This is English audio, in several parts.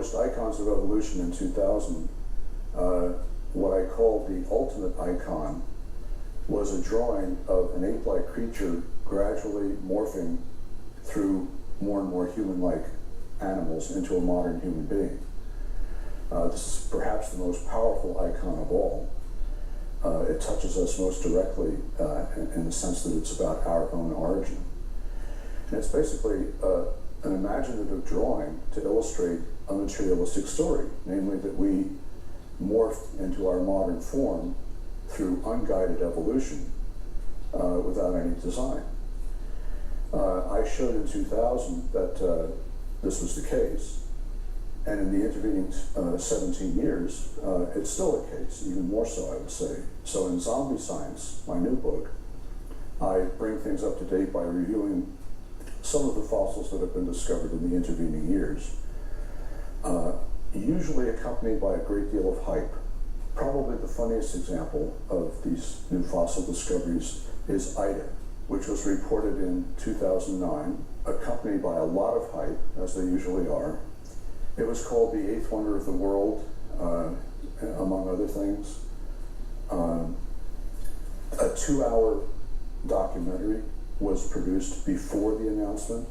published Icons of Evolution in 2000, what I called the ultimate icon was a drawing of an ape-like creature gradually morphing through more and more human-like animals into a modern human being. This is perhaps the most powerful icon of all. It touches us most directly in the sense that it's about our own origin. And it's basically an imaginative drawing to illustrate a materialistic story, namely that we morphed into our modern form through unguided evolution without any design. I showed in 2000 that this was the case, and in the intervening 17 years, it's still a case, even more so, I would say. So in Zombie Science, my new book, I bring things up to date by reviewing some of the fossils that have been discovered in the intervening years, usually accompanied by a great deal of hype. Probably the funniest example of these new fossil discoveries is Ida, which was reported in 2009, accompanied by a lot of hype, as they usually are. It was called the eighth wonder of the world, among other things. A 2-hour documentary was produced before the announcement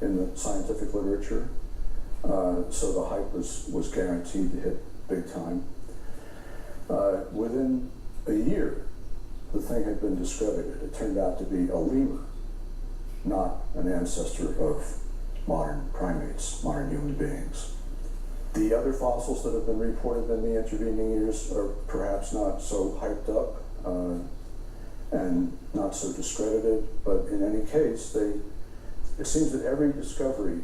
in the scientific literature, so the hype was guaranteed to hit big time. Within a year, the thing had been discredited. It turned out to be a lemur, not an ancestor of modern primates, modern human beings. The other fossils that have been reported in the intervening years are perhaps not so hyped up and not so discredited, but in any case, it seems that every discovery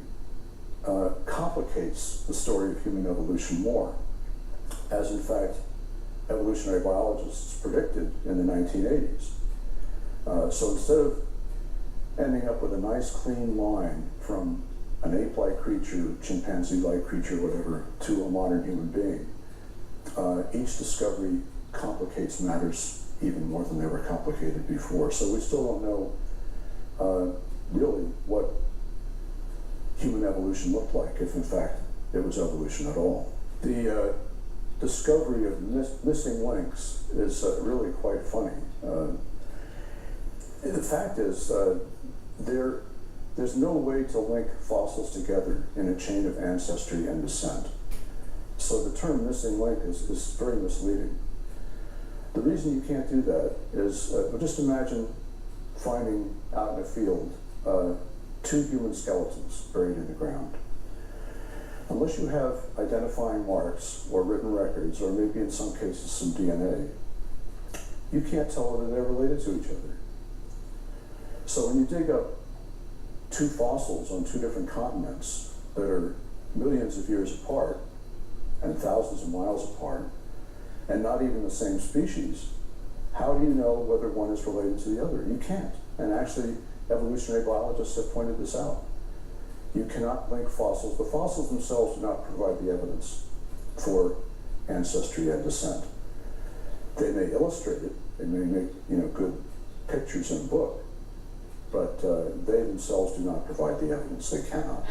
complicates the story of human evolution more, as in fact evolutionary biologists predicted in the 1980s. So instead of ending up with a nice clean line from an ape-like creature, chimpanzee-like creature, whatever, to a modern human being, each discovery complicates matters even more than they were complicated before. So we still don't know really what human evolution looked like, if in fact it was evolution at all. The discovery of missing links is really quite funny. The fact is, there's no way to link fossils together in a chain of ancestry and descent. So the term missing link is very misleading. The reason you can't do that is, just imagine finding out in a field 2 human skeletons buried in the ground. Unless you have identifying marks or written records, or maybe in some cases some DNA, you can't tell whether they're related to each other. So when you dig up 2 fossils on 2 different continents that are millions of years apart and thousands of miles apart, and not even the same species, how do you know whether one is related to the other? You can't. And actually, evolutionary biologists have pointed this out. You cannot link fossils. The fossils themselves do not provide the evidence for ancestry and descent. They may illustrate it. They may make good pictures in a book, but they themselves do not provide the evidence. They cannot.